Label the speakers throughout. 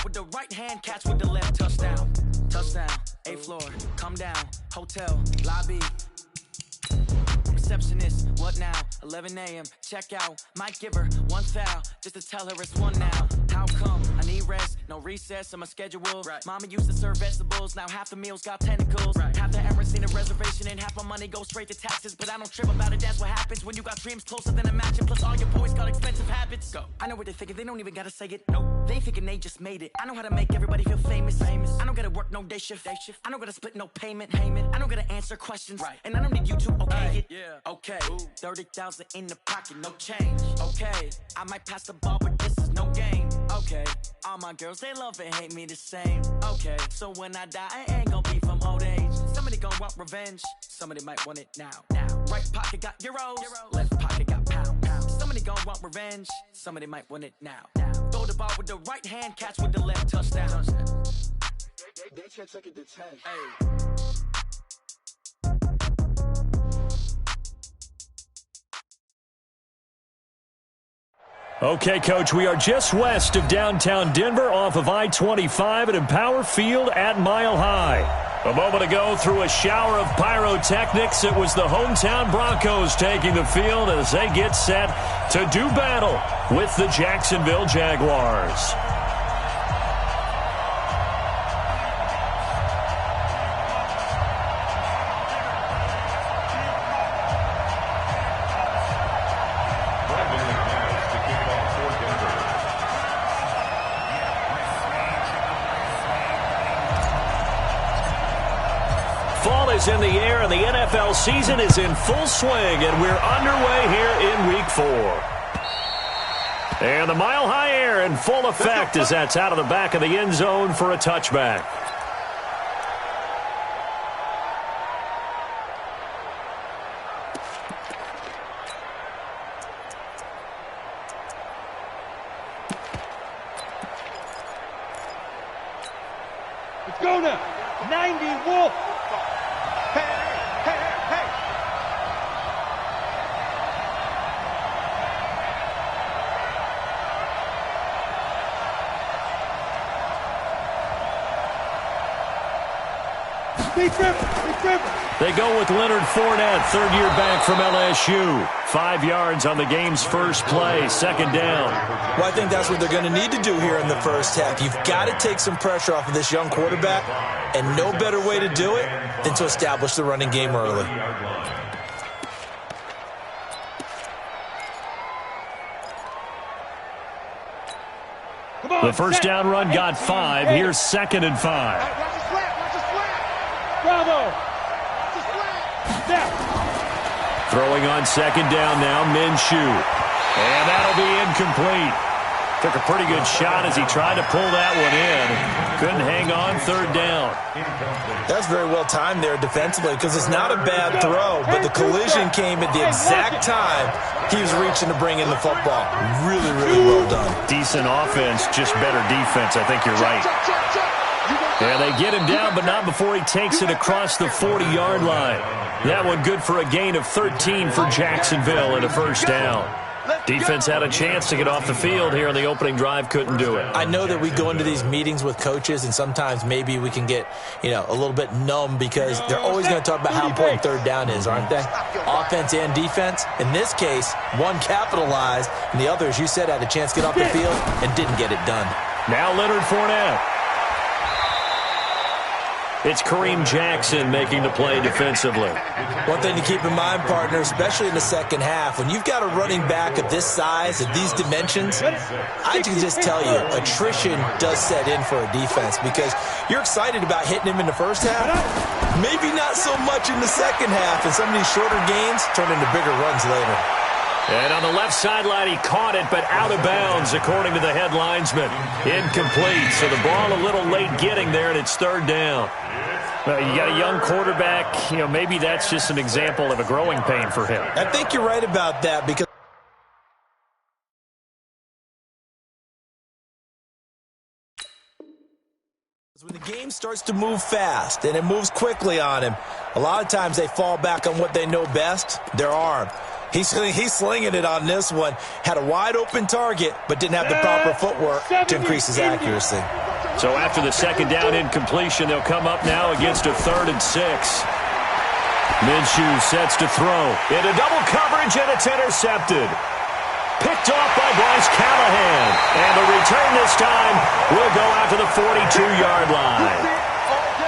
Speaker 1: with the right hand, catch with the left. Touchdown, touchdown, A floor, come down, hotel, lobby. Receptionist, what now? 11 a.m. Check out. Might give her one foul just to tell her it's one now. How come? I need rest, no recess on my schedule. Right. Mama used to serve vegetables, now half the meals got tentacles. Right. Half the errands in a reservation and half my money goes straight to taxes. But I don't trip about it, that's what happens when you got dreams closer than a match. And plus all your boys got expensive habits. Go. I know what they're thinking, they don't even gotta say it. Nope. They thinking they just made it. I know how to make everybody feel famous. I don't gotta work no day shift. I don't gotta split no payment. I don't gotta answer questions. Right. And I don't need you to okay it. Yeah. Okay, 30,000 in the pocket, no change. Okay, I might pass the ball, but this is no game. Okay, all my girls, they love and hate me the same. Okay, so when I die, I ain't gonna be from old age. Somebody gon' want revenge, somebody might want it now. Right pocket got euros, left pocket got pounds. Somebody gon' want revenge, somebody might want it now. Throw the ball with the right hand, catch with the left. Touchdown. They can't take it to 10. Hey.
Speaker 2: Okay, Coach, we are just west of downtown Denver off of I-25 at Empower Field at Mile High. A moment ago, through a shower of pyrotechnics, it was the hometown Broncos taking the field as they get set to do battle with the Jacksonville Jaguars. Fall is in the air, and the NFL season is in full swing, and we're underway here in Week 4. And the Mile High air in full effect as that's out of the back of the end zone for a touchback.
Speaker 3: Let's go now. 90 Wolf.
Speaker 2: They go with Leonard Fournette, third-year back from LSU. 5 yards on the game's first play, second down.
Speaker 4: Well, I think that's what they're going to need to do here in the first half. You've got to take some pressure off of this young quarterback, and no better way to do it than to establish the running game early.
Speaker 2: The first down run got 5. Here's 2nd and 5.
Speaker 3: Bravo!
Speaker 2: Throwing on second down now, Minshew. And that'll be incomplete. Took a pretty good shot as he tried to pull that one in. Couldn't hang on, third down.
Speaker 4: That's very well timed there defensively because it's not a bad throw, but the collision came at the exact time he was reaching to bring in the football. Really, really well done.
Speaker 2: Decent offense, just better defense. I think you're right. Yeah, they get him down, but not before he takes it across the 40-yard line. That one good for a gain of 13 for Jacksonville and a first down. Defense had a chance to get off the field here on the opening drive, couldn't do it.
Speaker 4: I know that we go into these meetings with coaches, and sometimes maybe we can get, a little bit numb because they're always going to talk about how important third down is, aren't they? Offense and defense. In this case, one capitalized, and the other, as you said, had a chance to get off the field and didn't get it done.
Speaker 2: Now Leonard Fournette. It's Kareem Jackson making the play defensively.
Speaker 4: One thing to keep in mind, partner, especially in the second half, when you've got a running back of this size, of these dimensions, I can just tell you, attrition does set in for a defense because you're excited about hitting him in the first half, maybe not so much in the second half, and some of these shorter gains turn into bigger runs later.
Speaker 2: And on the left sideline, he caught it, but out of bounds, according to the head linesman. Incomplete, so the ball a little late getting there, and it's third down. Well, you got a young quarterback, maybe that's just an example of a growing pain for him.
Speaker 4: I think you're right about that because when the game starts to move fast and it moves quickly on him, a lot of times they fall back on what they know best, their arm. He's slinging it on this one. Had a wide-open target, but didn't have the proper footwork to increase his accuracy.
Speaker 2: So after the second down incompletion, they'll come up now against a 3rd and 6. Minshew sets to throw. Into double coverage, and it's intercepted. Picked off by Bryce Callahan. And the return this time will go out to the 42-yard line.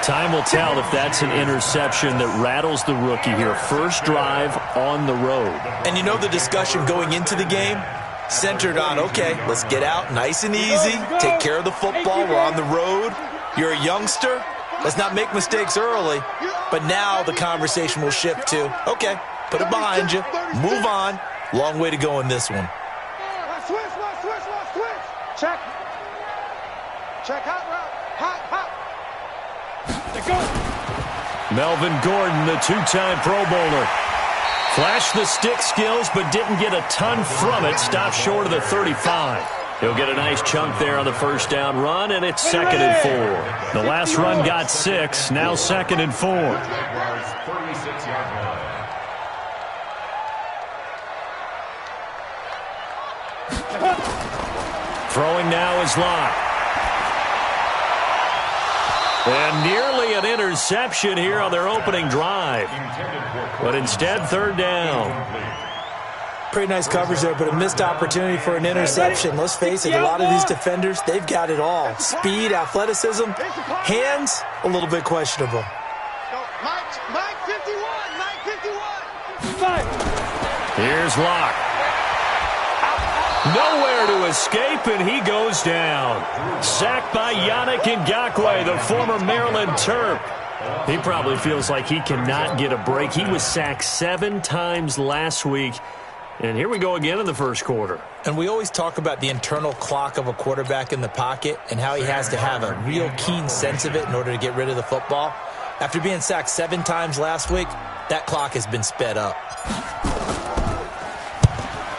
Speaker 2: Time will tell if that's an interception that rattles the rookie here. First drive on the road.
Speaker 4: And you know the discussion going into the game? Centered on, okay, let's get out nice and easy, take care of the football, we're on the road. You're a youngster, let's not make mistakes early. But now the conversation will shift to, okay, put it behind you, move on. Long way to go in this one.
Speaker 3: Switch. Check. Check, hot.
Speaker 2: Melvin Gordon, the 2-time Pro Bowler. Flashed the stick skills, but didn't get a ton from it. Stopped short of the 35. He'll get a nice chunk there on the first down run, and it's 2nd and 4. The last run got 6, now 2nd and 4. Throwing now is Locke. And nearly an interception here on their opening drive. But instead, 3rd down.
Speaker 4: Pretty nice coverage there, but a missed opportunity for an interception. Let's face it, a lot of these defenders, they've got it all. Speed, athleticism, hands, a little bit questionable.
Speaker 3: Mike 51.
Speaker 2: Here's Locke. Nowhere to escape, and he goes down. Sacked by Yannick Ngakoue, the former Maryland Terp. He probably feels like he cannot get a break. He was sacked 7 times last week. And here we go again in the first quarter.
Speaker 4: And we always talk about the internal clock of a quarterback in the pocket and how he has to have a real keen sense of it in order to get rid of the football. After being sacked 7 times last week, that clock has been sped up.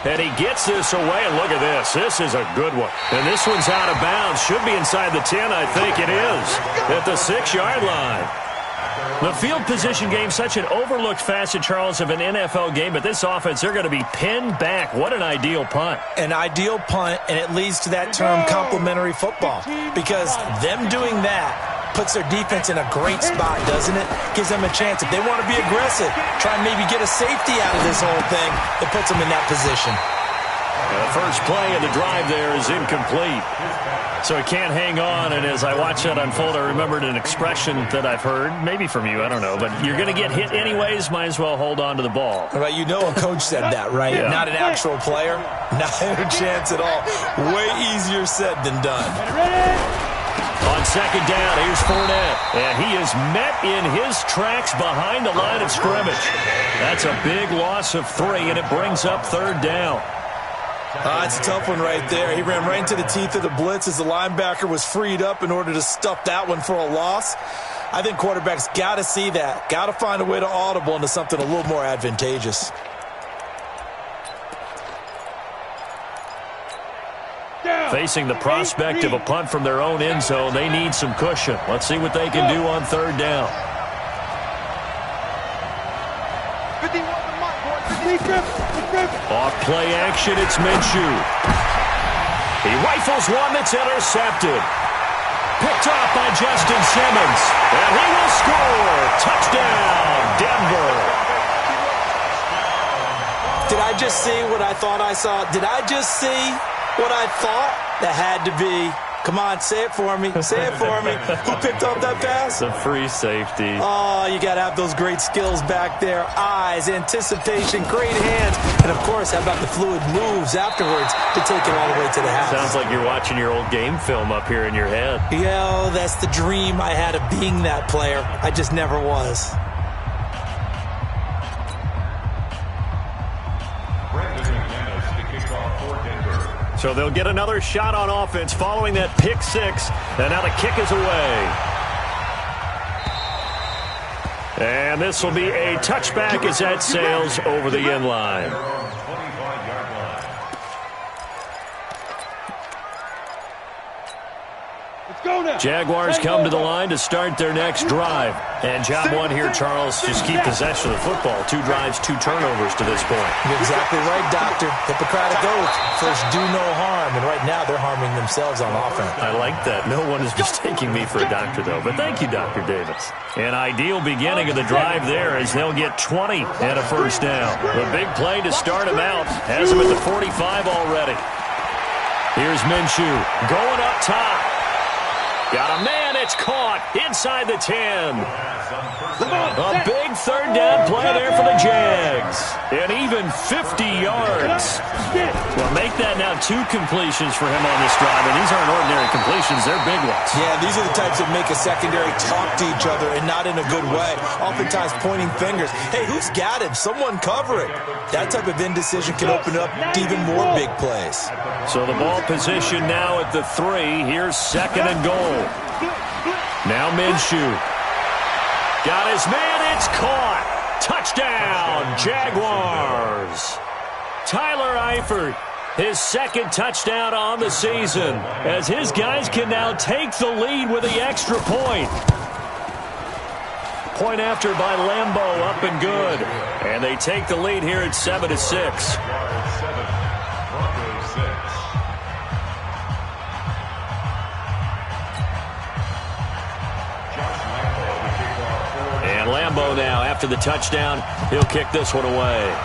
Speaker 2: And he gets this away, and look at this. This is a good one. And this one's out of bounds. Should be inside the 10, I think it is, at the 6-yard line. The field position game, such an overlooked facet, Charles, of an NFL game, but this offense, they're going to be pinned back. What an ideal punt.
Speaker 4: An ideal punt, and it leads to that term complementary football, because them doing that puts their defense in a great spot, doesn't it? Gives them a chance. If they want to be aggressive, try and maybe get a safety out of this whole thing, it puts them in that position.
Speaker 2: The first play of the drive there is incomplete. So he can't hang on, and as I watch that unfold, I remembered an expression that I've heard, maybe from you, I don't know, but you're going to get hit anyways, might as well hold on to the ball.
Speaker 4: Right, you know a coach said that, right?
Speaker 2: Yeah.
Speaker 4: Not an actual player, not a chance at all. Way easier said than done.
Speaker 2: On second down, here's Fournette, and he is met in his tracks behind the line of scrimmage. That's a big loss of 3, and it brings up 3rd down.
Speaker 4: It's a tough one right there. He ran right into the teeth of the blitz as the linebacker was freed up in order to stuff that one for a loss. I think quarterbacks got to see that. Got to find a way to audible into something a little more advantageous.
Speaker 2: Facing the prospect of a punt from their own end zone, they need some cushion. Let's see what they can do on 3rd down.
Speaker 3: 51.
Speaker 2: Off play action, it's Minshew. He rifles one that's intercepted. Picked off by Justin Simmons. And he will score. Touchdown, Denver.
Speaker 4: Did I just see what I thought I saw? Did I just see what I thought? That had to be. Come on, say it for me. Say it for me. Who picked up that pass?
Speaker 2: The free safety.
Speaker 4: Oh, you got to have those great skills back there. Eyes, anticipation, great hands. And, of course, how about the fluid moves afterwards to take it all the way to the house?
Speaker 2: Sounds like you're watching your old game film up here in your head.
Speaker 4: Yeah, that's the dream I had of being that player. I just never was.
Speaker 2: So they'll get another shot on offense following that pick 6. And now the kick is away. And this will be a touchback as that sails over the end line. Jaguars come to the line to start their next drive. And job one here, Charles, just keep possession of the football. 2 drives, 2 turnovers to this point.
Speaker 4: You're exactly right, Doctor. Hippocratic oath. First, do no harm. And right now, they're harming themselves on offense.
Speaker 2: I like that. No one is mistaking me for a doctor, though. But thank you, Dr. Davis. An ideal beginning of the drive there as they'll get 20 and a first down. The big play to start him out. Has him at the 45 already. Here's Minshew going up top. Got a man, it's caught inside the 10. A big third down play there for the Jags. And even 50 yards. Well, make that now 2 completions for him on this drive. And these aren't ordinary completions, they're big ones.
Speaker 4: Yeah, these are the types that make a secondary talk to each other and not in a good way. Oftentimes pointing fingers. Hey, who's got him? Someone cover it. That type of indecision can open up even more big plays.
Speaker 2: So the ball position now at the 3. Here's 2nd and goal. Now Minshew. Got his man, it's caught. Touchdown, Jaguars. Tyler Eifert, his 2nd touchdown on the season, as his guys can now take the lead with the extra point. Point after by Lambeau, up and good. And they take the lead here at 7-6. And Lambeau now, after the touchdown, he'll kick this one away.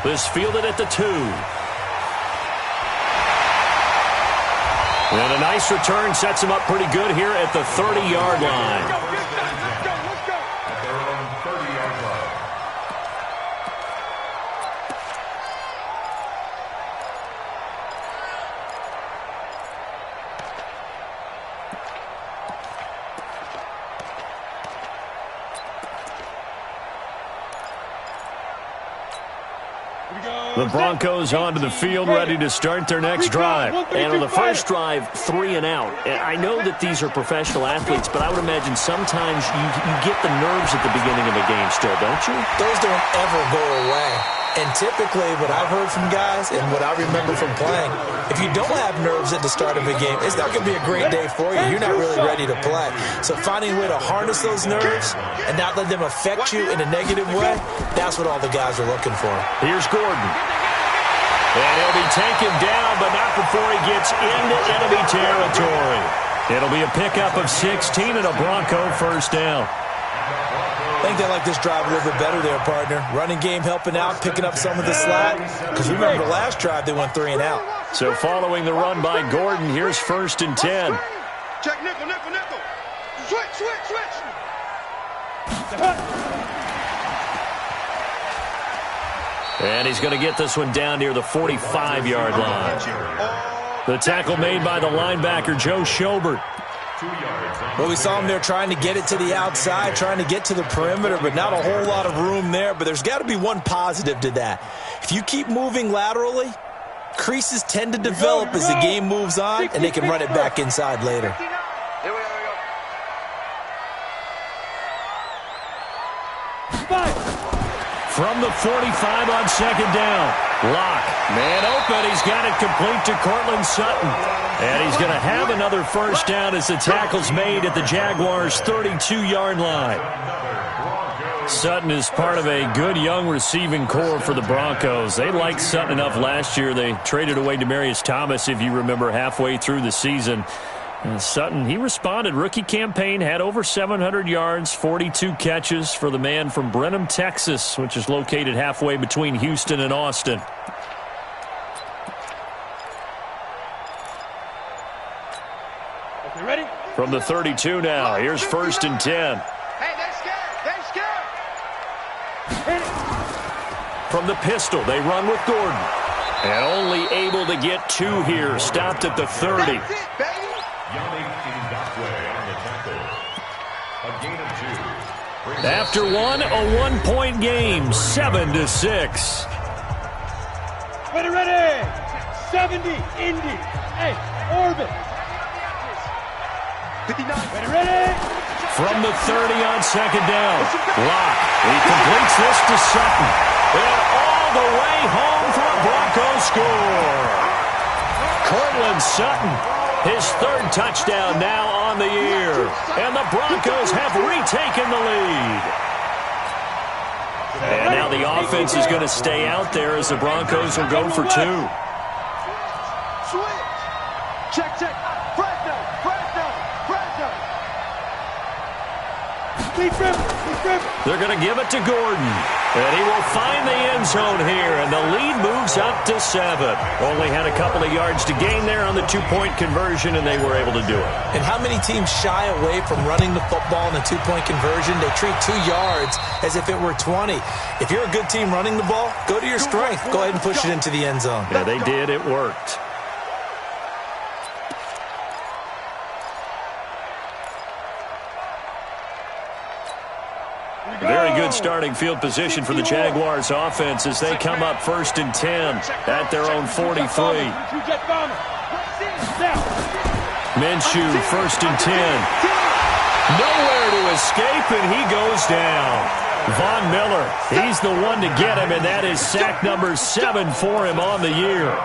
Speaker 2: This fielded at the 2. And a nice return sets him up pretty good here at the 30-yard line. The Broncos onto the field, ready to start their next drive. And on the first drive, 3 and out. And I know that these are professional athletes, but I would imagine sometimes you get the nerves at the beginning of a game still, don't you?
Speaker 4: Those don't ever go away. And typically, what I've heard from guys and what I remember from playing, if you don't have nerves at the start of a game, it's not going to be a great day for you. You're not really ready to play. So finding a way to harness those nerves and not let them affect you in a negative way, that's what all the guys are looking for.
Speaker 2: Here's Gordon. And he'll be taken down, but not before he gets into enemy territory. It'll be a pickup of 16 and a Bronco first down.
Speaker 4: I think they like this drive a little bit better there, partner. Running game helping out, picking up some of the slack. Because remember, the last drive they went 3 and out.
Speaker 2: So following the run by Gordon, here's 1st and 10.
Speaker 3: Check nickel, nickel, nickel. Switch.
Speaker 2: And he's going to get this one down near the 45-yard line. The tackle made by the linebacker, Joe Schobert.
Speaker 4: Well, we saw him there trying to get it to the outside, trying to get to the perimeter, but not a whole lot of room there. But there's got to be one positive to that. If you keep moving laterally, creases tend to develop as the game moves on, and they can run it back inside later.
Speaker 2: From the 45 on 2nd down. Lock. Man open. He's got it complete to Cortland Sutton. And he's going to have another first down as the tackle's made at the Jaguars' 32-yard line. Sutton is part of a good young receiving core for the Broncos. They liked Sutton enough last year. They traded away Demaryius Thomas, if you remember, halfway through the season. And Sutton, he responded. Rookie campaign, had over 700 yards, 42 catches for the man from Brenham, Texas, which is located halfway between Houston and Austin.
Speaker 3: Okay, ready?
Speaker 2: From the 32 now, here's 1st and 10.
Speaker 3: Hey, they're scared.
Speaker 2: From the pistol, they run with Gordon. And only able to get 2 here, stopped at the 30. After one, a 1-point game, 7-6.
Speaker 3: Ready. 70, Indy. Hey, orbit. 59. Ready.
Speaker 2: From the 30 on 2nd down. Lock. He completes this to Sutton. And all the way home for a Broncos score. Courtland Sutton, his third touchdown now on the year. And the Broncos have retaken the lead. And now the offense is going to stay out there as the Broncos will go for two.
Speaker 3: Switch. Check, check. Fresno.
Speaker 2: They're going to give it to Gordon. And he will find the end zone here, and the lead moves up to 7. Only had a couple of yards to gain there on the two-point conversion, and they were able to do it.
Speaker 4: And how many teams shy away from running the football in the two-point conversion? They treat 2 yards as if it were 20. If you're a good team running the ball, go to your strength. Go ahead and push it into the end zone.
Speaker 2: Yeah, they did. It worked. Very good starting field position for the Jaguars offense as they come up 1st and 10 at their own 43. Minshew, 1st and 10. Nowhere to escape, and he goes down. Von Miller, he's the one to get him, and that is sack number 7 for him on the year.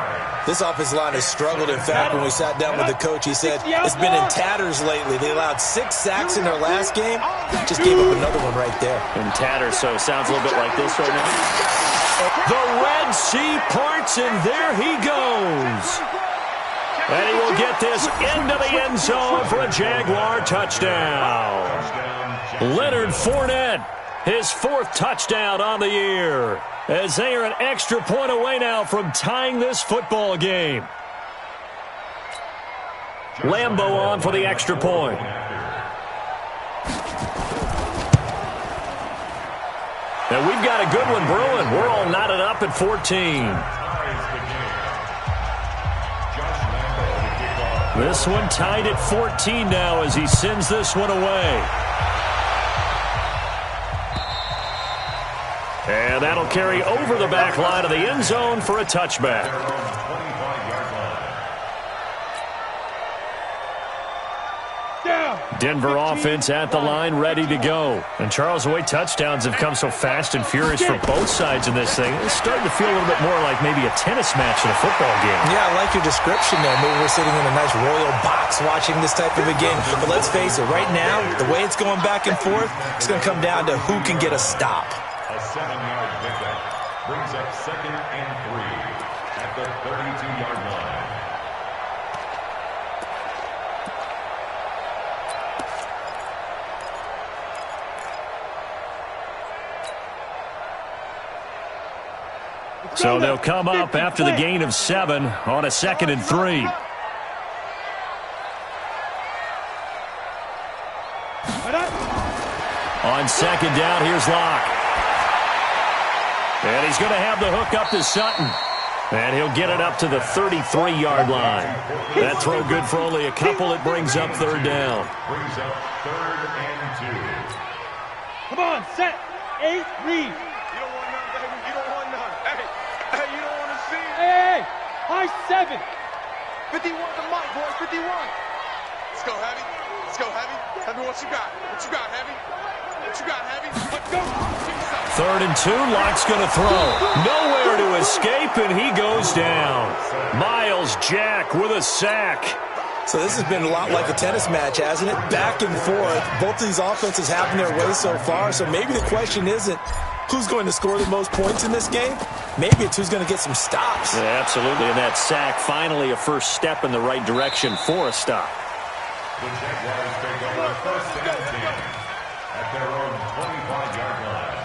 Speaker 4: This offensive line has struggled. In fact, when we sat down with the coach, he said it's been in tatters lately. They allowed 6 sacks in their last game. Just gave up another one right there.
Speaker 2: In tatters, so it sounds a little bit like this right now. The Red Sea parts, and there he goes. And he will get this into the end zone for a Jaguar touchdown. Leonard Fournette, his 4th touchdown on the year, as they are an extra point away now from tying this football game. Lambeau on for the extra point. And we've got a good one brewing. We're all knotted up at 14. This one tied at 14 now as he sends this one away. And that'll carry over the back line of the end zone for a touchback. Denver offense at the line, ready to go. And Charles, the way touchdowns have come so fast and furious for both sides in this thing, it's starting to feel a little bit more like maybe a tennis match in a football game.
Speaker 4: Yeah, I like your description there. Maybe we're sitting in a nice royal box watching this type of a game. But let's face it, right now, the way it's going back and forth, it's going to come down to who can get a stop.
Speaker 5: A 7-yard pickup brings up 2nd and 3 at the 32-yard line.
Speaker 2: So they'll come up after the gain of 7 on a 2nd and 3. On 2nd down, here's Locke. And he's going to have the hook up to Sutton. And he'll get it up to the 33-yard line. That throw good for only a couple. It brings up 3rd down.
Speaker 5: Brings up 3rd and 2.
Speaker 3: Come on, set, 8, read.
Speaker 6: You don't want none, baby. You don't want none. Hey, you don't want to see it.
Speaker 3: Hey, high 7.
Speaker 6: 51 to Mike, boys, 51. Let's go, Heavy. Let's go, Heavy. Heavy, what you got? What you got, Heavy? What you got, Heavy? Let's go.
Speaker 2: 3rd and 2, Locke's going to throw. Nowhere to escape, and he goes down. Myles Jack with a sack.
Speaker 4: So this has been a lot like a tennis match, hasn't it? Back and forth. Both of these offenses having their way so far, so maybe the question isn't who's going to score the most points in this game. Maybe it's who's going to get some stops.
Speaker 2: Yeah, absolutely, and that sack finally a first step in the right direction for a stop.
Speaker 5: The Jaguars take over 1st and 10 at their own 25-yard line.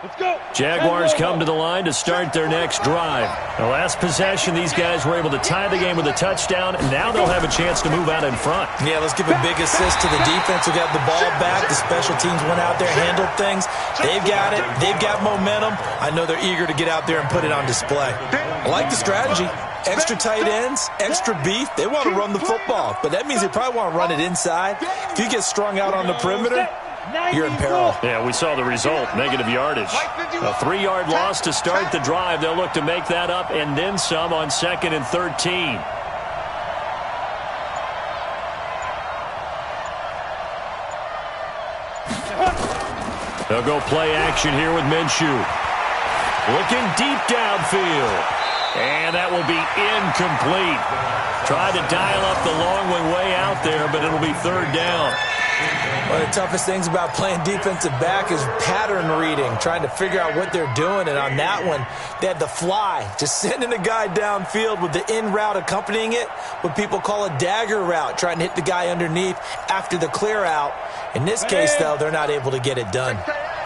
Speaker 3: Let's go.
Speaker 2: Jaguars come to the line to start their next drive. The last possession, these guys were able to tie the game with a touchdown, and now they'll have a chance to move out in front.
Speaker 4: Yeah, let's give a big assist to the defense who got the ball back. The special teams went out there, handled things. They've got it. They've got momentum. I know they're eager to get out there and put it on display. I like the strategy. Extra tight ends, extra beef. They want to run the football, but that means they probably want to run it inside. If you get strung out on the perimeter, you're in peril.
Speaker 2: Yeah, we saw the result, negative yardage. A 3-yard loss to start the drive. They'll look to make that up and then some on 2nd and 13. They'll go play action here with Minshew. Looking deep downfield. And that will be incomplete. Tried to dial up the long way out there, but it'll be third down.
Speaker 4: One of the toughest things about playing defensive back is pattern reading, trying to figure out what they're doing. And on that one, they had the fly, just sending a guy downfield with the in route accompanying it, what people call a dagger route, trying to hit the guy underneath after the clear out. In this case, though, they're not able to get it done.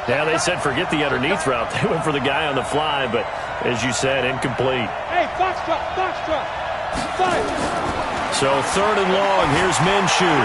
Speaker 2: Yeah, they said forget the underneath route. They went for the guy on the fly, but as you said, incomplete.
Speaker 3: Hey, foxtrot, foxtrot. 5.
Speaker 2: So third and long, here's Minshew.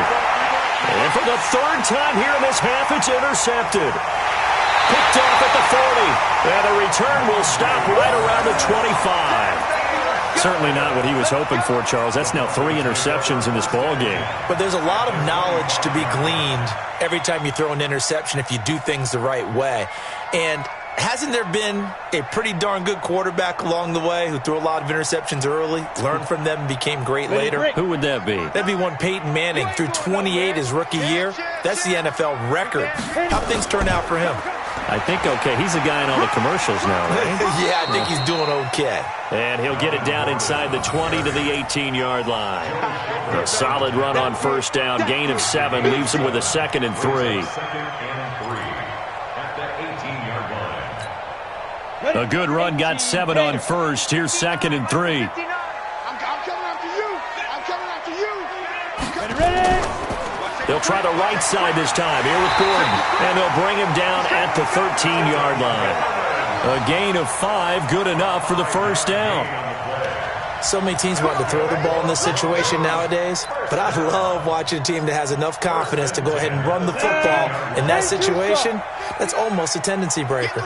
Speaker 2: And for the third time here in this half, it's intercepted. Picked off at the 40. And the return will stop right around the 25. Certainly not what he was hoping for, Charles. That's now 3 interceptions in this ball game.
Speaker 4: But there's a lot of knowledge to be gleaned every time you throw an interception if you do things the right way. And hasn't there been a pretty darn good quarterback along the way who threw a lot of interceptions early, learned from them, and became great later?
Speaker 2: Who would that be?
Speaker 4: That'd be one Peyton Manning. Threw 28 his rookie year. That's the NFL record. How things turn out for him?
Speaker 2: I think okay. He's a guy in all the commercials now, right?
Speaker 4: Yeah, I think he's doing okay.
Speaker 2: And he'll get it down inside the 20 to the 18-yard line. A solid run on first down. Gain of 7 leaves him with a 2nd and 3. A good run, got 7 on first. Here's 2nd and 3.
Speaker 6: I'm coming after you. I'm coming after you.
Speaker 3: Ready?
Speaker 2: They'll try the right side this time here with Gordon. And they'll bring him down at the 13-yard line. A gain of 5, good enough for the first down.
Speaker 4: So many teams want to throw the ball in this situation nowadays, but I love watching a team that has enough confidence to go ahead and run the football in that situation. That's almost a tendency breaker.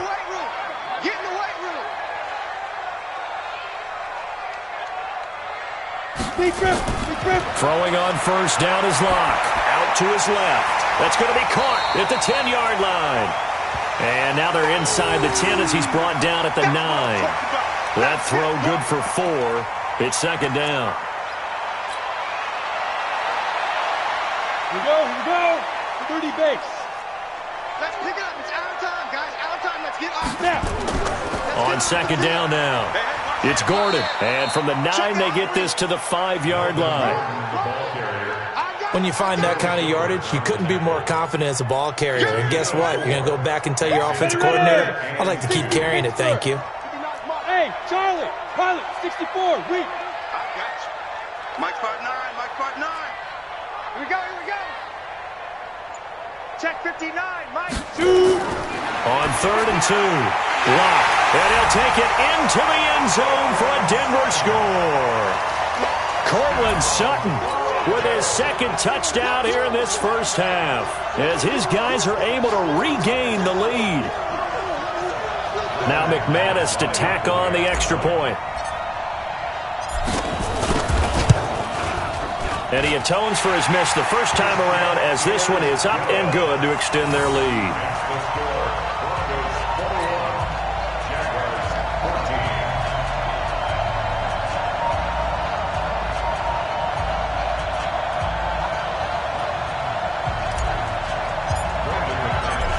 Speaker 2: Throwing on first down is Locke. Out to his left. That's going to be caught at the 10-yard line. And now they're inside the 10 as he's brought down at the 9. That throw good for 4. It's 2nd down.
Speaker 3: Here we go. 30 base.
Speaker 6: Let's pick it up. It's out of time, guys. Out of time. Let's get off.
Speaker 3: Snap.
Speaker 2: On 2nd down now. It's Gordon. And from the 9, they get this to the 5-yard line.
Speaker 4: When you find that kind of yardage, you couldn't be more confident as a ball carrier. And guess what? You're going to go back and tell your offensive coordinator, I'd like to keep carrying it, thank you.
Speaker 3: Hey, Charlie, pilot, 64, weak.
Speaker 6: I got you. Mike part 9, Mike part 9. Here we go. Check 59, Mike.
Speaker 3: 2.
Speaker 2: On 3rd and 2. Locke. And he'll take it into the end zone for a Denver score. Courtland Sutton with his 2nd touchdown here in this first half, as his guys are able to regain the lead. Now McManus to tack on the extra point. And he atones for his miss the first time around, as this one is up and good to extend their lead.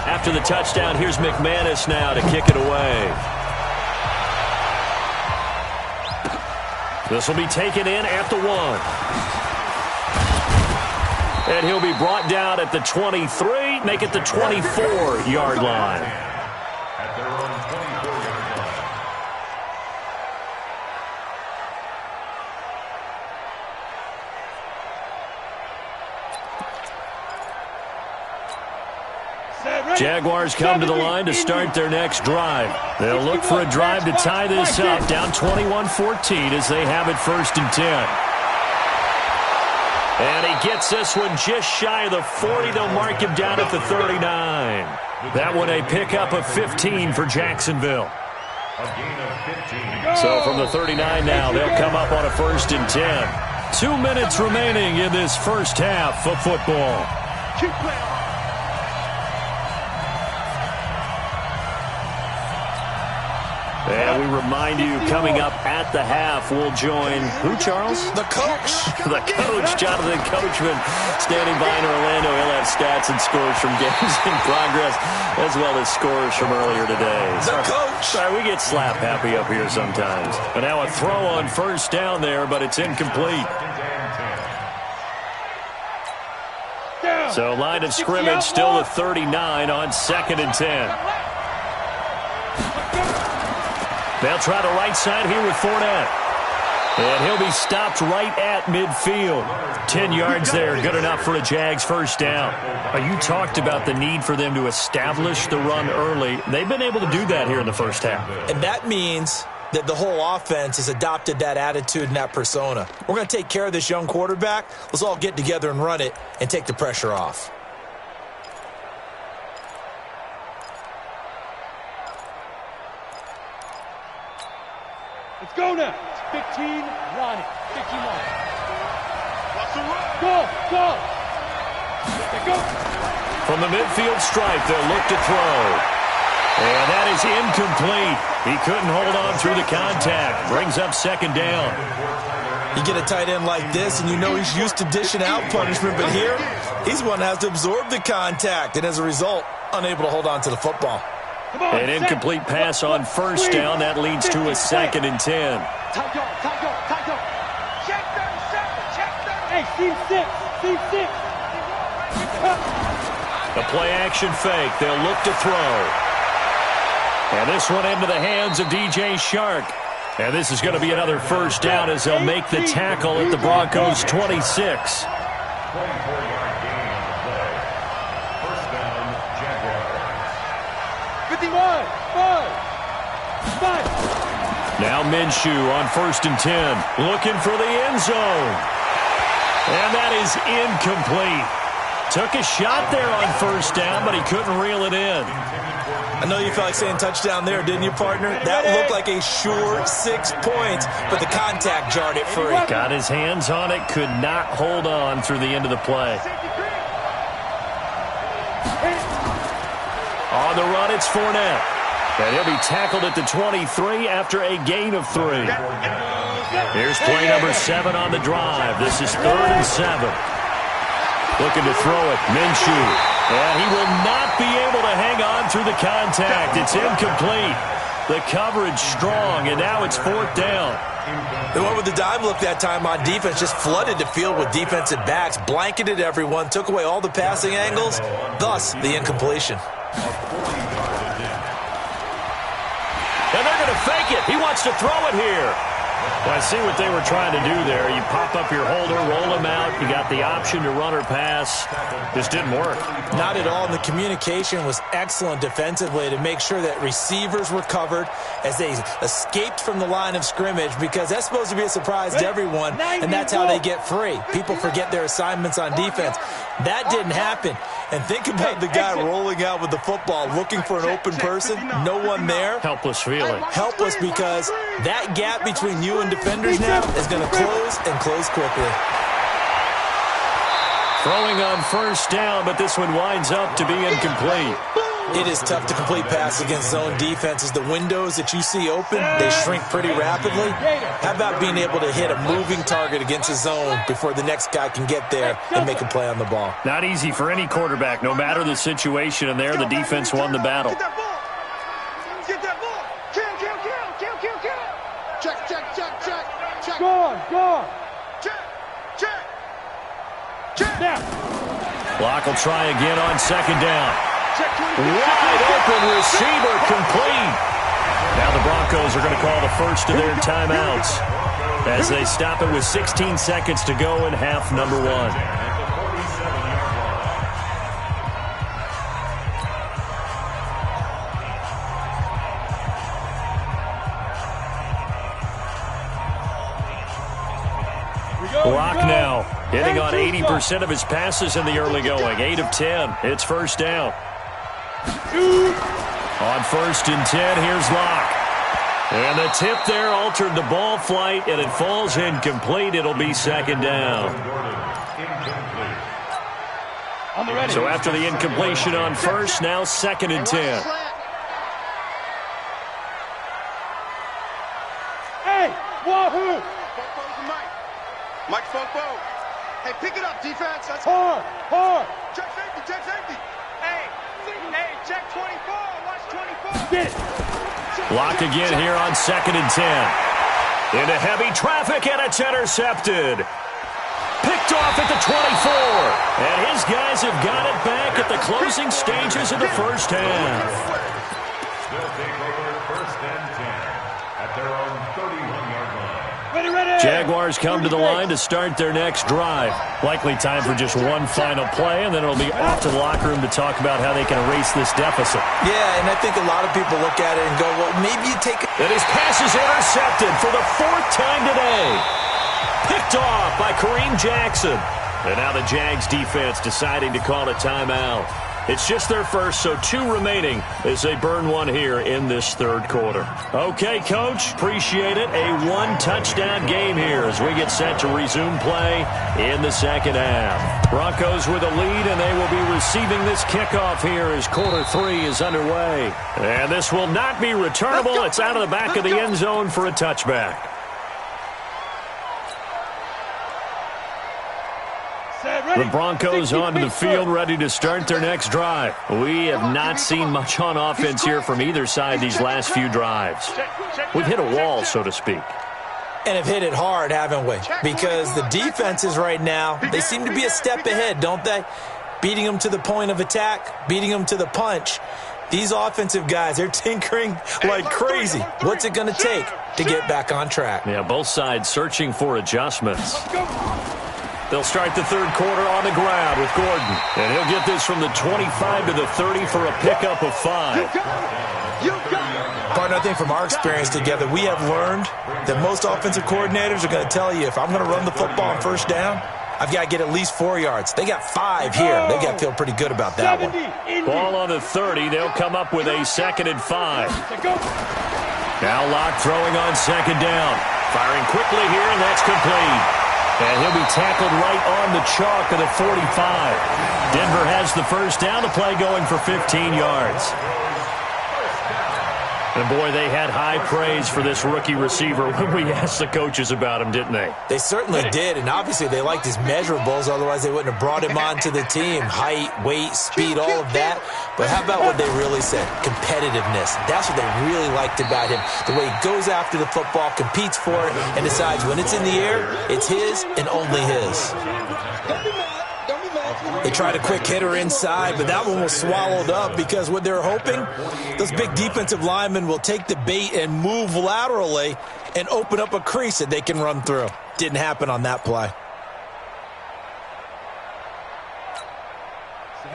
Speaker 2: After the touchdown, here's McManus now to kick it away. This will be taken in at the 1. And he'll be brought down at the 23, make it the 24-yard line.
Speaker 5: At their own 24-yard line.
Speaker 2: Jaguars come to the line to start their next drive. They'll look for a drive to tie this up, down 21-14 as they have it 1st and 10. And he gets this one just shy of the 40. They'll mark him down at the 39. That one a pickup of 15 for Jacksonville.
Speaker 5: A gain of 15.
Speaker 2: So from the 39 now, they'll come up on a 1st and 10. 2 minutes remaining in this first half of football.
Speaker 3: Keep playing.
Speaker 2: And we remind you, coming up at the half, we'll join who, Charles?
Speaker 4: The coach.
Speaker 2: The coach, Jonathan Coachman, standing by in Orlando. He'll have stats and scores from games in progress, as well as scores from earlier today.
Speaker 4: The coach.
Speaker 2: Sorry, we get slap happy up here sometimes. But now a throw on first down there, but it's incomplete. So line of scrimmage still at 39 on 2nd and 10. They'll try the right side here with Fournette. And he'll be stopped right at midfield. 10 yards there, good enough for a Jags first down. You talked about the need for them to establish the run early. They've been able to do that here in the first half.
Speaker 4: And that means that the whole offense has adopted that attitude and that persona. We're going to take care of this young quarterback. Let's all get together and run it and take the pressure off.
Speaker 3: Let's go now. 15, Ronnie. 15, Ronnie. Go, go. Let's go.
Speaker 2: From the midfield stripe, they'll look to throw. And that is incomplete. He couldn't hold on through the contact. Brings up 2nd down.
Speaker 4: You get a tight end like this, and you know he's used to dishing out punishment, but here, he's one that has to absorb the contact, and as a result, unable to hold on to the football.
Speaker 2: An incomplete pass on first down. That leads to a 2nd and 10.
Speaker 3: Hey, team 6. Team 6.
Speaker 2: The play action fake. They'll look to throw. And this one into the hands of DJ Shark. And this is going to be another first down as they'll make the tackle at the Broncos' 26.
Speaker 5: 24-yard gain on the play. First down, Jaguars.
Speaker 3: 51. 5.
Speaker 2: Now Minshew on 1st and 10. Looking for the end zone. And that is incomplete. Took a shot there on first down, but he couldn't reel it in.
Speaker 4: I know you felt like saying touchdown there, didn't you, partner? That looked like a sure 6 points, but the contact jarred it free.
Speaker 2: Got his hands on it, could not hold on through the end of the play. On the run, it's Fournette. And he'll be tackled at the 23 after a gain of 3. Here's play number 7 on the drive. This is 3rd and 7. Looking to throw it, Minshew. And he will not be able to hang on through the contact. It's incomplete. The coverage strong, and now it's 4th down.
Speaker 4: The one with the dive look that time on defense just flooded the field with defensive backs, blanketed everyone, took away all the passing angles, thus the incompletion.
Speaker 2: And they're going to fake it. He wants to throw it here. Well, I see what they were trying to do there. You pop up your holder, roll him out. You got the option to run or pass. Just didn't work.
Speaker 4: Not at all. And the communication was excellent defensively to make sure that receivers were covered as they escaped from the line of scrimmage, because that's supposed to be a surprise to everyone, and that's how they get free. People forget their assignments on defense. That didn't happen. And think about the guy rolling out with the football, looking for an open person, no one there.
Speaker 2: Helpless feeling.
Speaker 4: Helpless because that gap between you and defenders now is going to close and close quickly.
Speaker 2: Throwing on first down, but this one winds up to be incomplete.
Speaker 4: It is tough to complete pass against zone defenses. The windows that you see open, they shrink pretty rapidly. How about being able to hit a moving target against a zone before the next guy can get there and make a play on the ball?
Speaker 2: Not easy for any quarterback, no matter the situation, and there the defense won the battle.
Speaker 6: Get that ball. Kill. Check.
Speaker 3: Go on.
Speaker 6: Check.
Speaker 3: Now.
Speaker 2: Block will try again on 2nd down. Wide open receiver, complete. Now the Broncos are going to call the first of their timeouts as they stop it with 16 seconds to go in half number 1. Block now, hitting on 80% of his passes in the early going. 8 of 10. It's first down. On 1st and 10, here's Locke. And the tip there altered the ball flight, and it falls incomplete. It'll be 2nd down. So after the incompletion on 1st, now 2nd and 10.
Speaker 3: Wahoo!
Speaker 6: Funkbo's the mic. Mike Funkbo. Hey, pick it up, defense. That's
Speaker 3: Hard! Hard!
Speaker 6: check safety, check safety. Hey, check 24. Watch 24.
Speaker 3: Get it!
Speaker 2: Lock again here on 2nd and 10. Into heavy traffic, and it's intercepted. Picked off at the 24. And his guys have got it back at the closing stages of the first half.
Speaker 5: They'll take over 1st and 10 at their own 31-yard line.
Speaker 3: Ready, ready!
Speaker 2: Jaguars come to the line to start their next drive. Likely time for just one final play, and then it'll be off to the locker room to talk about how they can erase this deficit.
Speaker 4: Yeah, and I think a lot of people look at it and go, well, maybe you take it.
Speaker 2: And his pass is intercepted for the 4th time today. Picked off by Kareem Jackson. And now the Jags defense deciding to call a timeout. It's just their first, so 2 remaining as they burn one here in this 3rd quarter. Okay, Coach, appreciate it. A 1-touchdown game here as we get set to resume play in the 2nd half. Broncos with a lead, and they will be receiving this kickoff here as quarter 3 is underway. And this will not be returnable. It's out of the back of the end zone for a touchback. The Broncos onto the field, ready to start their next drive. We have not seen much on offense here from either side these last few drives. We've hit a wall, so to speak.
Speaker 4: And have hit it hard, haven't we? Because the defenses right now, they seem to be a step ahead, don't they? Beating them to the point of attack, beating them to the punch. These offensive guys, they're tinkering like crazy. What's it going to take to get back on track?
Speaker 2: Yeah, both sides searching for adjustments. They'll start the 3rd quarter on the ground with Gordon. And he'll get this from the 25 to the 30 for a pickup of 5.
Speaker 4: Partner, I think from our experience together, we have learned that most offensive coordinators are going to tell you, if I'm going to run the football on 1st down, I've got to get at least 4 yards. They got 5 here. They've got to feel pretty good about that one.
Speaker 2: Ball on the 30. They'll come up with a 2nd and 5. Now Locke throwing on 2nd down. Firing quickly here, and that's complete. And he'll be tackled right on the chalk of the 45. Denver has the first down. The play going for 15 yards. And, boy, they had high praise for this rookie receiver when we asked the coaches about him, didn't they?
Speaker 4: They certainly did, and obviously they liked his measurables. Otherwise, they wouldn't have brought him onto the team. Height, weight, speed, all of that. But how about what they really said? Competitiveness. That's what they really liked about him. The way he goes after the football, competes for it, and decides when it's in the air, it's his and only his. They tried a quick hitter inside, but that one was swallowed up because what they're hoping, those big defensive linemen will take the bait and move laterally and open up a crease that they can run through. Didn't happen on that play.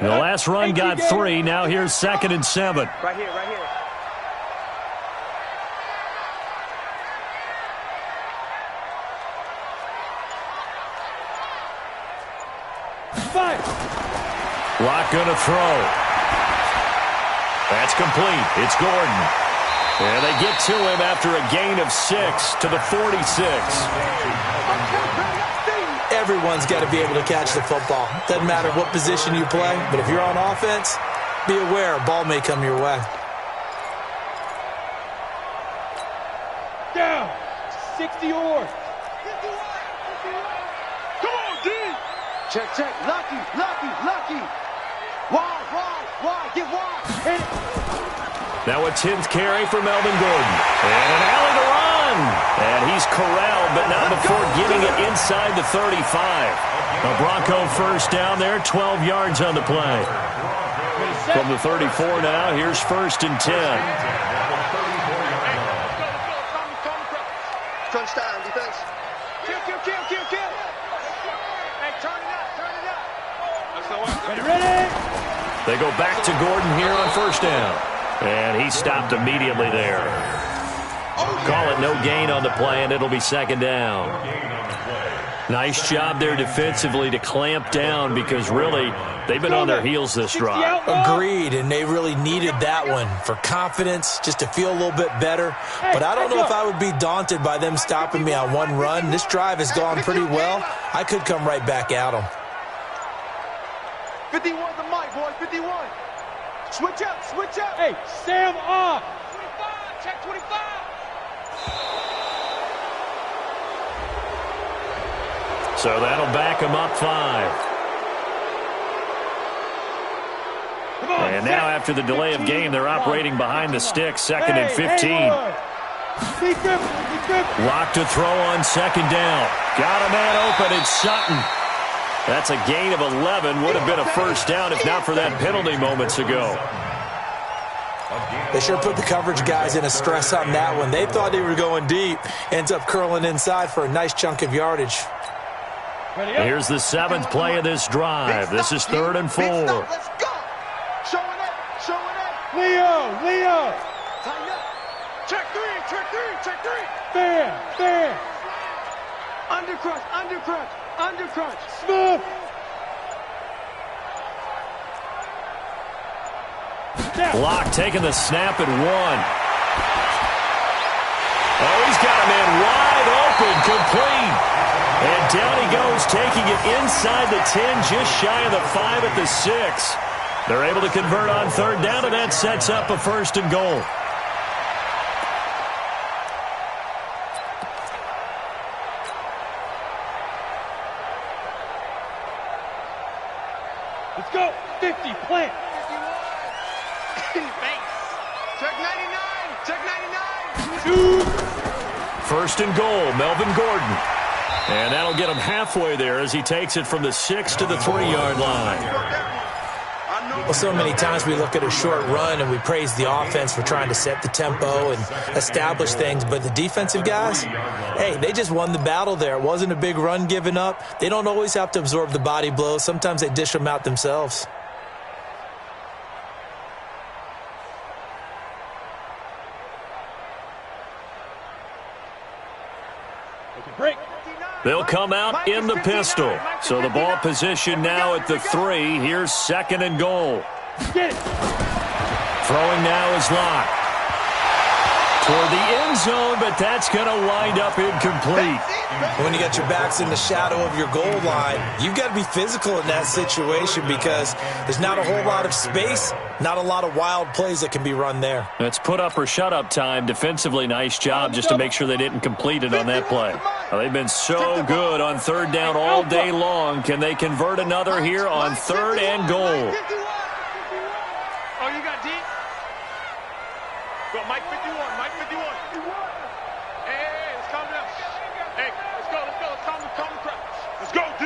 Speaker 2: The last run got 3. Now here's 2nd and 7.
Speaker 6: Right here, right here.
Speaker 2: Locke going to throw. That's complete. It's Gordon. And they get to him after a gain of 6 to the 46.
Speaker 4: Everyone's got to be able to catch the football. Doesn't matter what position you play, but if you're on offense, be aware a ball may come your way.
Speaker 3: Down. 60 yards.
Speaker 6: Come on, D.
Speaker 3: Check, check. Lucky, lucky, lucky. Wide, get wide. Hit it.
Speaker 2: Now a 10th carry for Melvin Gordon. And an alley to run. And he's corralled, but not before getting it inside the 35. A Bronco first down there, 12 yards on the play. From the 34 now, here's 1st and 10.
Speaker 6: Crunch time, defense.
Speaker 3: Kill.
Speaker 6: Hey, turn it up. That's the one.
Speaker 3: Ready.
Speaker 2: They go back to Gordon here on 1st down. And he stopped immediately there. Call it no gain on the play, and it'll be 2nd down. Nice job there defensively to clamp down because really they've been on their heels this drive.
Speaker 4: Agreed, and they really needed that one for confidence, just to feel a little bit better. But I don't know if I would be daunted by them stopping me on one run. This drive has gone pretty well. I could come right back at them.
Speaker 6: 51 the mic, boys. 51. Switch up.
Speaker 3: Hey, Sam off.
Speaker 6: 25. Check 25.
Speaker 2: So that'll back them up 5. And now after the delay of game, they're operating behind the sticks, 2nd and 15. Lock to throw on 2nd down. Got a man open, it's Sutton. That's a gain of 11. Would have been a first down if not for that penalty moments ago.
Speaker 4: They sure put the coverage guys in a stress on that one. They thought they were going deep. Ends up curling inside for a nice chunk of yardage.
Speaker 2: Here's the 7th play of this drive. This is 3rd and 4.
Speaker 6: Let's go. Showing up.
Speaker 3: Leo.
Speaker 6: Tighten up. Check three.
Speaker 3: Fair. Undercrunch. Smooth.
Speaker 2: Block taking the snap at 1. Oh, he's got a man wide open, complete. And down he goes, taking it inside the 10, just shy of the 5 at the 6. They're able to convert on 3rd down, and that sets up a 1st and goal.
Speaker 3: Let's go. 50, plant.
Speaker 6: 51. Check 99.
Speaker 2: 1st and goal, Melvin Gordon. And that'll get him halfway there as he takes it from the 6 to the 3-yard line.
Speaker 4: Well, so many times we look at a short run and we praise the offense for trying to set the tempo and establish things, but the defensive guys, hey, they just won the battle there. It wasn't a big run given up. They don't always have to absorb the body blows. Sometimes they dish them out themselves.
Speaker 3: Break.
Speaker 2: They'll come out in the pistol. So the ball position now at the 3. Here's 2nd and goal.
Speaker 3: Get it.
Speaker 2: Throwing now is Locke. Toward the end zone, but that's going to wind up incomplete.
Speaker 4: When you got your backs in the shadow of your goal line, you've got to be physical in that situation because there's not a whole lot of space, not a lot of wild plays that can be run there.
Speaker 2: It's put up or shut up time. Defensively, nice job just to make sure they didn't complete it on that play. Well, they've been so good on 3rd down all day long. Can they convert another here on 3rd and goal?
Speaker 6: Oh, you got deep? Go, Mike 51. Hey, let's calm down. Hey, let's go. Calm the crowd. Let's go, D.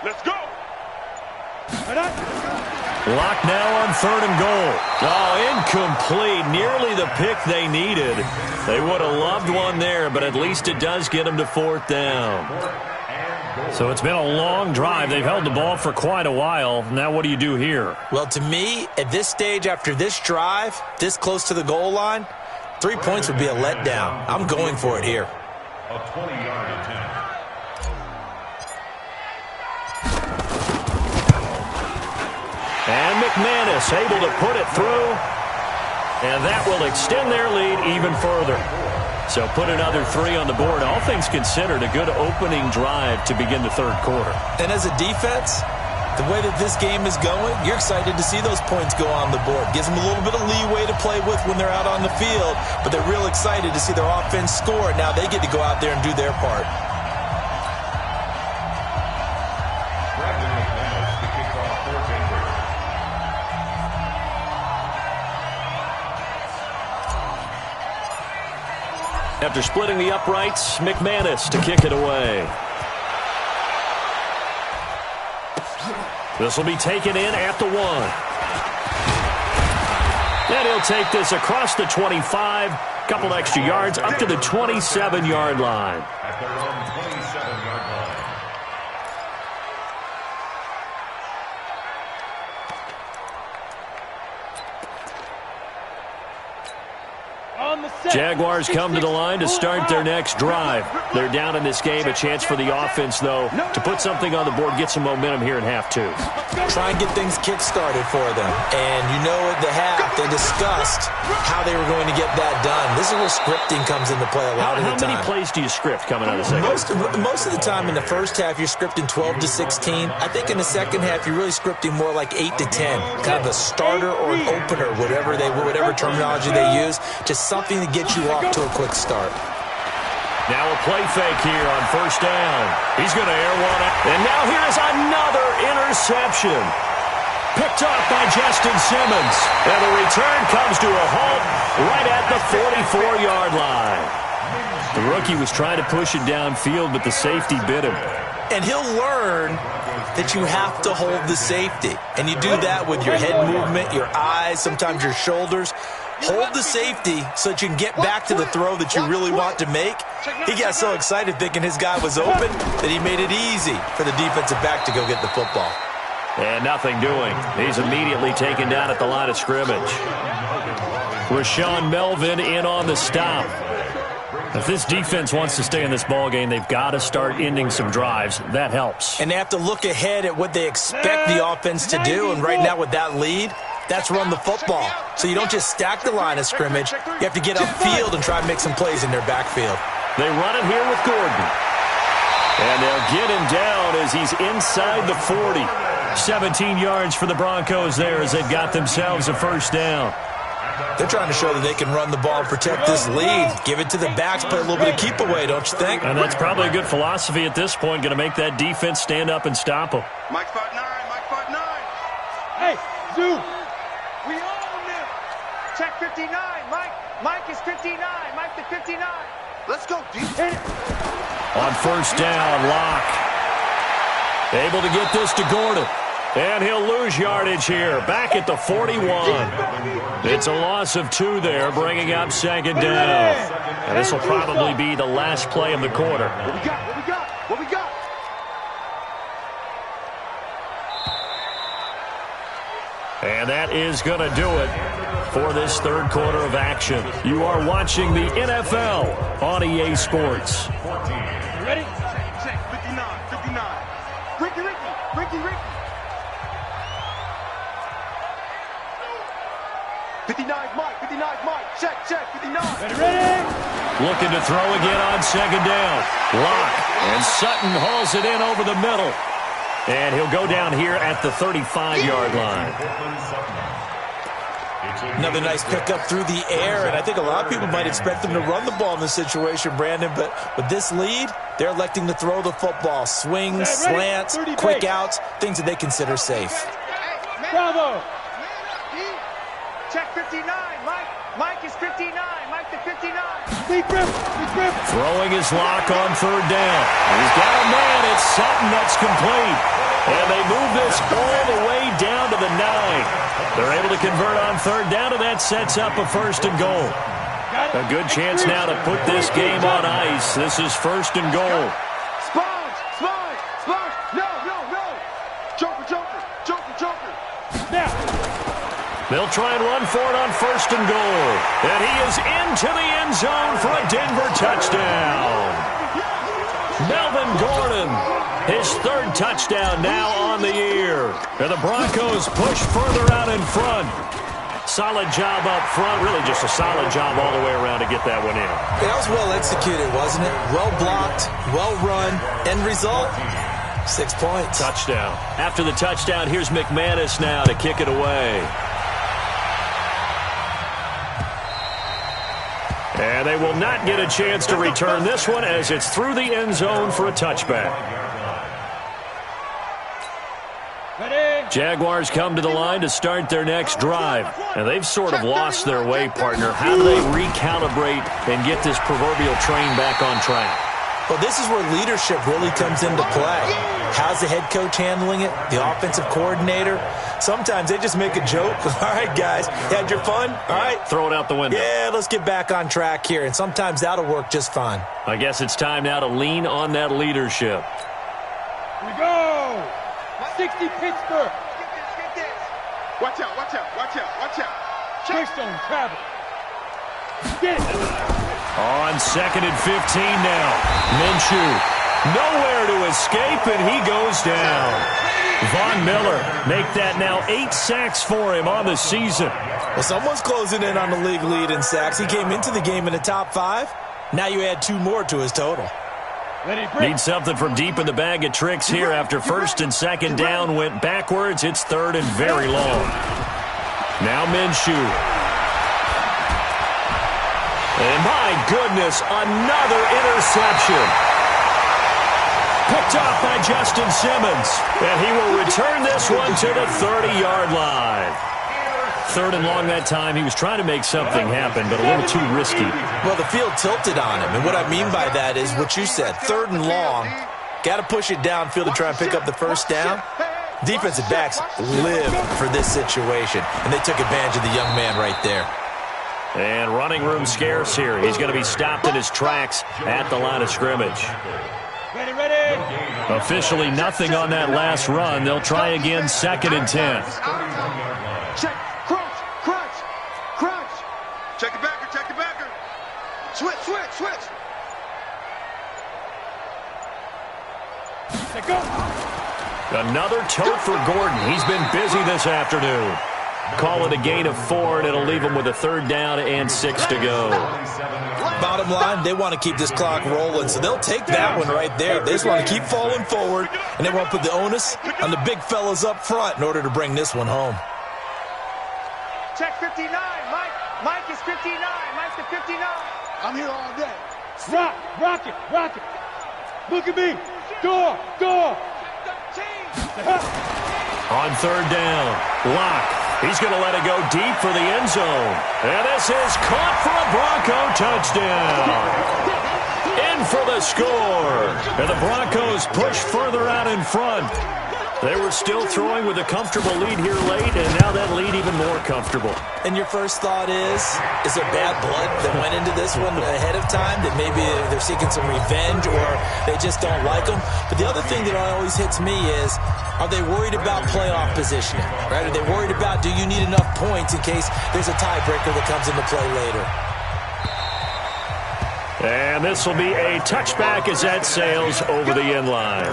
Speaker 6: Let's go.
Speaker 2: Lock now on 3rd and goal. Oh, incomplete. Nearly the pick they needed. They would have loved one there, but at least it does get them to 4th down. So it's been a long drive. They've held the ball for quite a while. Now what do you do here?
Speaker 4: Well, to me, at this stage, after this drive, this close to the goal line, 3 points would be a letdown. I'm going for it here.
Speaker 5: A 20-yard attempt.
Speaker 2: And McManus able to put it through. And that will extend their lead even further. So put another 3 on the board. All things considered, a good opening drive to begin the 3rd quarter.
Speaker 4: And as a defense, the way that this game is going, you're excited to see those points go on the board. Gives them a little bit of leeway to play with when they're out on the field, but they're real excited to see their offense score. Now they get to go out there and do their part.
Speaker 5: Brandon McManus to kick off for Denver.
Speaker 2: After splitting the uprights, McManus to kick it away. This will be taken in at the 1. And he'll take this across the 25. Couple extra yards up to the 27-yard line.
Speaker 5: At their own 27-yard line.
Speaker 3: On the set.
Speaker 2: Jaguars come to the line to start their next drive. They're down in this game. A chance for the offense, though, to put something on the board, get some momentum here in half 2.
Speaker 4: Try and get things kick-started for them. And you know at the half, they discussed how they were going to get that done. This is where scripting comes into play a lot of the time.
Speaker 2: How many plays do you script coming out of the second?
Speaker 4: Most of the time in the first half, you're scripting 12 to 16. I think in the second half, you're really scripting more like 8 to 10. Kind of a starter or an opener, whatever terminology they use. Just something to get you off to a quick start.
Speaker 2: Now a play fake here on first down. He's going to air one out. And now here's another interception. Picked off by Justin Simmons. And the return comes to a halt right at the 44-yard line. The rookie was trying to push it downfield, but the safety bit him.
Speaker 4: And he'll learn that you have to hold the safety. And you do that with your head movement, your eyes, sometimes your shoulders. Hold the safety so that you can get back to the throw that you really want to make. He got so excited thinking his guy was open that he made it easy for the defensive back to go get the football.
Speaker 2: And nothing doing. He's immediately taken down at the line of scrimmage. Rashaan Melvin in on the stop. If this defense wants to stay in this ballgame, they've got to start ending some drives. That helps.
Speaker 4: And they have to look ahead at what they expect the offense to do. And right now with that lead, that's run the football. So you don't just stack the line of scrimmage. You have to get upfield and try and make some plays in their backfield.
Speaker 2: They run it here with Gordon. And they'll get him down as he's inside the 40. 17 yards for the Broncos there as they've got themselves a first down.
Speaker 4: They're trying to show that they can run the ball and protect this lead. Give it to the backs, play a little bit of keep away, don't you think?
Speaker 2: And that's probably a good philosophy at this point, going to make that defense stand up and stop them.
Speaker 6: Mike spot 9, Mike spot 9.
Speaker 3: Hey, Zoo.
Speaker 7: We own them. Check 59, Mike. Mike is 59. Mike to 59.
Speaker 6: Let's go, D.
Speaker 2: On first down, Locke. Able to get this to Gordon. And he'll lose yardage here. Back at the 41. It's a loss of 2 there, bringing up second down. And this will probably be the last play of the quarter.
Speaker 6: What we got? What we got? What we got?
Speaker 2: And that is going to do it for this third quarter of action. You are watching the NFL on EA Sports.
Speaker 3: Ready?
Speaker 6: Check 59, 59. Ricky. 59's Mike. Check, 59.
Speaker 3: Ready?
Speaker 2: Looking to throw again on second down. Locke. And Sutton hauls it in over the middle. And he'll go down here at the 35-yard line.
Speaker 4: Another nice pickup through the air, and I think a lot of people might expect them to run the ball in this situation, Brandon, but with this lead, they're electing to throw the football. Swings, slants, quick outs, things that they consider safe.
Speaker 3: Bravo.
Speaker 7: Check 59, Mike. Mike is 59. Mike to 59.
Speaker 3: Deep grip.
Speaker 2: Throwing his Lock on third down. He's got a man. It's Sutton that's complete. And they move this all the way down to the 9. They're able to convert on third down, and that sets up a first and goal. A good chance now to put this game on ice. This is first and goal.
Speaker 6: Sponge. No. Joker.
Speaker 3: Now.
Speaker 2: They'll try and run for it on first and goal. And he is into the end zone for a Denver touchdown. Melvin Gordon, his third touchdown now on the year. And the Broncos push further out in front. Solid job up front. Really just a solid job all the way around to get that one in.
Speaker 4: That was well executed, wasn't it? Well blocked, well run. End result, 6 points.
Speaker 2: Touchdown. After the touchdown, here's McManus now to kick it away. And they will not get a chance to return this one as it's through the end zone for a touchback.
Speaker 3: Ready?
Speaker 2: Jaguars come to the line to start their next drive. And they've sort of lost their way, partner. How do they recalibrate and get this proverbial train back on track?
Speaker 4: Well, this is where leadership really comes into play. How's the head coach handling it? The offensive coordinator? Sometimes they just make a joke. All right, guys, had your fun? All right.
Speaker 2: Throw it out the window.
Speaker 4: Yeah, let's get back on track here. And sometimes that'll work just fine.
Speaker 2: I guess it's time now to lean on that leadership.
Speaker 3: Here we go. 60 Pittsburgh.
Speaker 6: Get this. Watch out.
Speaker 3: Keystone travel. Get it.
Speaker 2: On second and 15 now. Minshew. Nowhere to escape, and he goes down. Von Miller make that now 8 sacks for him on the season.
Speaker 4: Well, someone's closing in on the league lead in sacks. He came into the game in the top 5. Now you add 2 more to his total.
Speaker 2: Need something from deep in the bag of tricks here after first and second down went backwards. It's third and very long. Now Minshew. And my goodness, another interception. Picked off by Justin Simmons. And he will return this one to the 30-yard line. 3rd and long that time. He was trying to make something happen, but a little too risky.
Speaker 4: Well, the field tilted on him. And what I mean by that is what you said. 3rd and long. Got to push it downfield to try and pick up the first down. Defensive backs live for this situation. And they took advantage of the young man right there.
Speaker 2: And running room scarce here. He's going to be stopped in his tracks at the line of scrimmage.
Speaker 3: Ready.
Speaker 2: Officially nothing on that last run. They'll try again 2nd and 10.
Speaker 7: Check. Crunch.
Speaker 6: Check the backer. Switch.
Speaker 3: Go.
Speaker 2: Another tote for Gordon. He's been busy this afternoon. Call it a gain of 4, and it'll leave him with a 3rd down and 6 to go.
Speaker 4: Bottom line, they want to keep this clock rolling, so they'll take that one right there. They just want to keep falling forward, and they want to put the onus on the big fellas up front in order to bring this one home.
Speaker 7: Check 59. Mike is 59. Mike's the 59.
Speaker 6: I'm here all day.
Speaker 3: Rock it. Look at me. Door.
Speaker 2: On 3rd down, Locke. He's going to let it go deep for the end zone. And this is caught for a Bronco touchdown. In for the score. And the Broncos push further out in front. They were still throwing with a comfortable lead here late, and now that lead even more comfortable.
Speaker 4: And your first thought is there bad blood that went into this one ahead of time, that maybe they're seeking some revenge or they just don't like them? But the other thing that always hits me is, are they worried about playoff positioning? Right? Are they worried about, do you need enough points in case there's a tiebreaker that comes into play later?
Speaker 2: And this will be a touchback as that sails over the end line.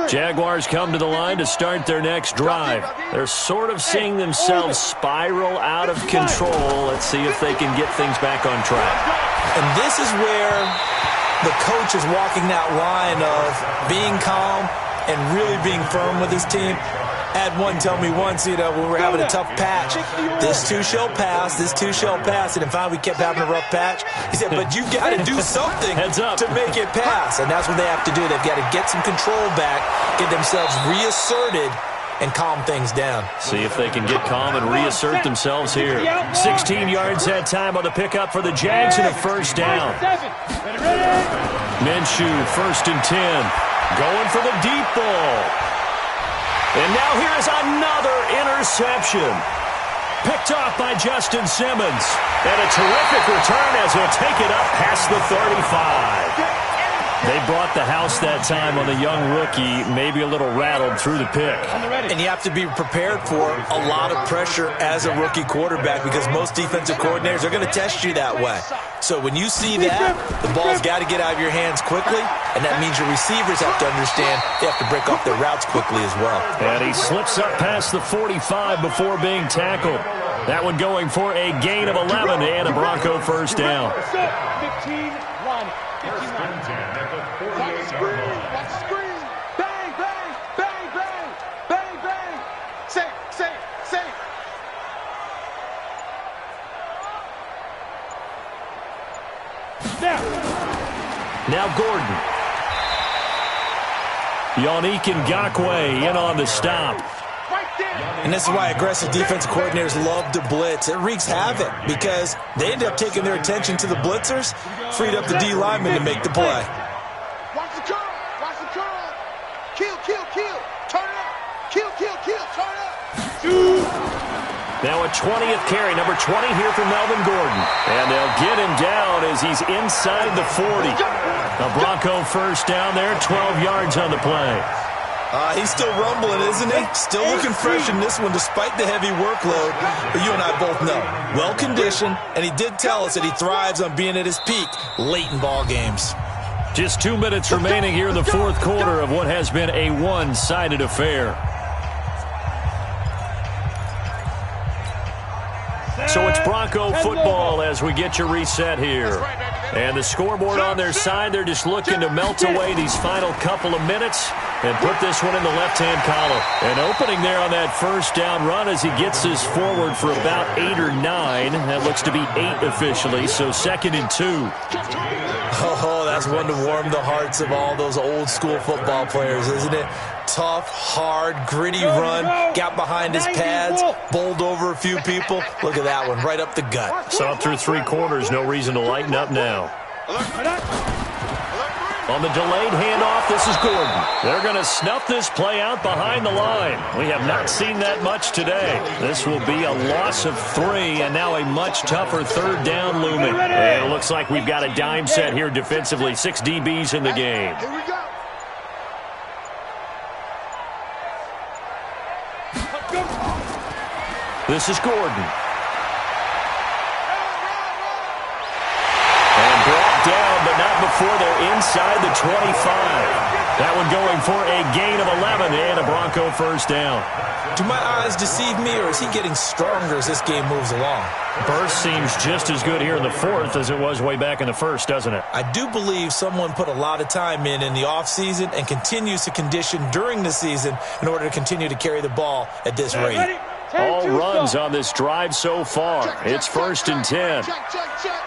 Speaker 2: Jaguars come to the line to start their next drive. They're sort of seeing themselves spiral out of control. Let's see if they can get things back on track.
Speaker 4: And this is where the coach is walking that line of being calm and really being firm with his team. I had one tell me once, when we were having a tough patch, this too shall pass. And finally we kept having a rough patch. He said, but you've got to do something to make it pass. And that's what they have to do. They've got to get some control back, get themselves reasserted, and calm things down.
Speaker 2: See if they can get calm and reassert themselves here. 16 yards that time on the pickup for the Jags and a first down. Minshew, 1st and 10. Going for the deep ball. And now here is another interception. Picked off by Justin Simmons. And a terrific return as he'll take it up past the 35. They brought the house that time on the young rookie, maybe a little rattled through the pick.
Speaker 4: And you have to be prepared for a lot of pressure as a rookie quarterback because most defensive coordinators are going to test you that way. So when you see that, the ball's got to get out of your hands quickly, and that means your receivers have to understand they have to break off their routes quickly as well.
Speaker 2: And he slips up past the 45 before being tackled. That one going for a gain of 11 and a Bronco first down.
Speaker 3: 15-1.
Speaker 7: Bang, bang, bang, bang, bang, bang. Safe.
Speaker 2: Now Gordon. Yannick Ngakoue in on the stop.
Speaker 4: And this is why aggressive defensive coordinators love to blitz. It wreaks havoc because they end up taking their attention to the blitzers, freed up the D lineman to make the play.
Speaker 6: Watch the curl. Kill. Turn it up. Kill. Turn it up.
Speaker 2: Now a 20th carry, number 20 here for Melvin Gordon. And they'll get him down as he's inside the 40. A Bronco first down there, 12 yards on the play.
Speaker 4: He's still rumbling, isn't he? Still looking fresh in this one despite the heavy workload. But you and I both know, well-conditioned, and he did tell us that he thrives on being at his peak late in ball games.
Speaker 2: Just 2 minutes remaining here in the fourth quarter of what has been a one-sided affair. So it's Bronco football as we get you reset here. And the scoreboard on their side, they're just looking to melt away these final couple of minutes and put this one in the left-hand column. An opening there on that first down run as he gets this forward for about 8 or 9. That looks to be 8 officially, so 2nd and 2.
Speaker 4: Oh, that's one to warm the hearts of all those old-school football players, isn't it? Tough, hard, gritty run, got behind his pads, bowled over a few people. Look at that one, right up the gut.
Speaker 2: Saw it through 3 quarters, no reason to lighten up now. On the delayed handoff, this is Gordon. They're going to snuff this play out behind the line. We have not seen that much today. This will be a loss of 3, and now a much tougher 3rd down looming. And it looks like we've got a dime set here defensively. 6 DBs in the game.
Speaker 6: Here we go.
Speaker 2: This is Gordon. And brought down, but not before they're inside the 25. That one going for a gain of 11 and a Bronco first down.
Speaker 4: Do my eyes deceive me, or is he getting stronger as this game moves along?
Speaker 2: Burst seems just as good here in the 4th as it was way back in the 1st, doesn't it?
Speaker 4: I do believe someone put a lot of time in the offseason and continues to condition during the season in order to continue to carry the ball at this rate.
Speaker 2: All runs on this drive so far. It's 1st and 10.
Speaker 6: Check.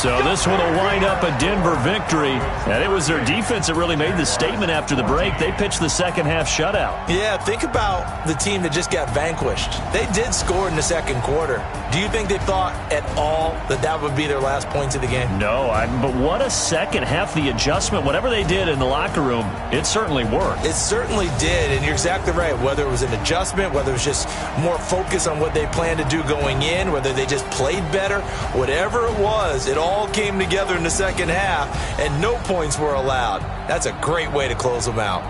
Speaker 2: So this one will wind up a Denver victory. And it was their defense that really made the statement after the break. They pitched the second half shutout.
Speaker 4: Yeah, think about the team that just got vanquished. They did score in the 2nd quarter. Do you think they thought at all that that would be their last points of the game?
Speaker 2: No, but what a second half. The adjustment, whatever they did in the locker room, it certainly worked.
Speaker 4: It certainly did, and you're exactly right. Whether it was an adjustment, whether it was just more focus on what they planned to do going in, whether they just played better, whatever it was, it all came together in the 2nd half, and no points were allowed. That's a great way to close them out.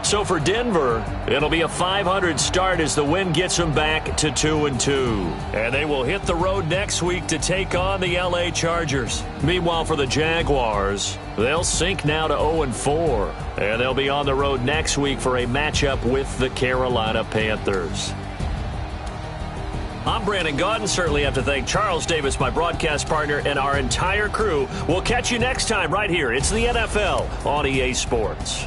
Speaker 2: So for Denver, it'll be a .500 start as the win gets them back to 2-2. And they will hit the road next week to take on the LA Chargers. Meanwhile, for the Jaguars, they'll sink now to 0-4. And they'll be on the road next week for a matchup with the Carolina Panthers. I'm Brandon Gaudin. Certainly have to thank Charles Davis, my broadcast partner, and our entire crew. We'll catch you next time right here. It's the NFL on EA Sports.